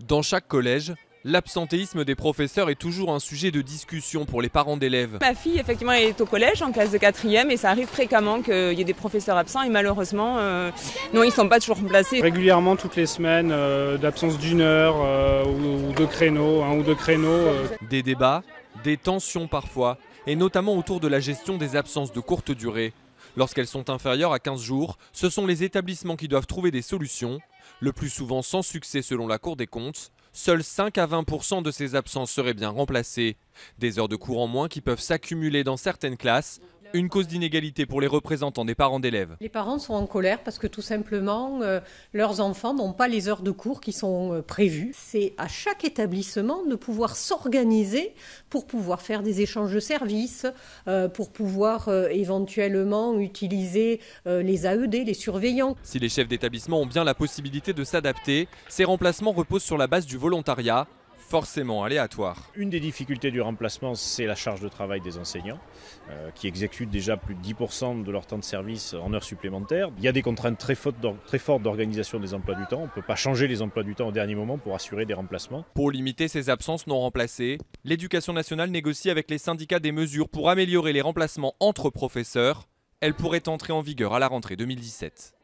Dans chaque collège, l'absentéisme des professeurs est toujours un sujet de discussion pour les parents d'élèves. Ma fille, effectivement, elle est au collège, en classe de 4e, et ça arrive fréquemment qu'il y ait des professeurs absents, et malheureusement, non, ils ne sont pas toujours remplacés. Régulièrement, toutes les semaines, d'absence d'une heure ou de créneaux, un ou deux créneaux. Des débats, des tensions parfois, et notamment autour de la gestion des absences de courte durée. Lorsqu'elles sont inférieures à 15 jours, ce sont les établissements qui doivent trouver des solutions, le plus souvent sans succès selon la Cour des comptes. Seuls 5 à 20% de ces absences seraient bien remplacées. Des heures de cours en moins qui peuvent s'accumuler dans certaines classes. Une cause d'inégalité pour les représentants des parents d'élèves. Les parents sont en colère parce que tout simplement, leurs enfants n'ont pas les heures de cours qui sont prévues. C'est à chaque établissement de pouvoir s'organiser pour pouvoir faire des échanges de services, pour pouvoir éventuellement utiliser les AED, les surveillants. Si les chefs d'établissement ont bien la possibilité de s'adapter, ces remplacements reposent sur la base du volontariat, forcément aléatoire. Une des difficultés du remplacement, c'est la charge de travail des enseignants, qui exécutent déjà plus de 10% de leur temps de service en heures supplémentaires. Il y a des contraintes très fortes d'organisation des emplois du temps. On ne peut pas changer les emplois du temps au dernier moment pour assurer des remplacements. Pour limiter ces absences non remplacées, l'Éducation nationale négocie avec les syndicats des mesures pour améliorer les remplacements entre professeurs. Elles pourraient entrer en vigueur à la rentrée 2017.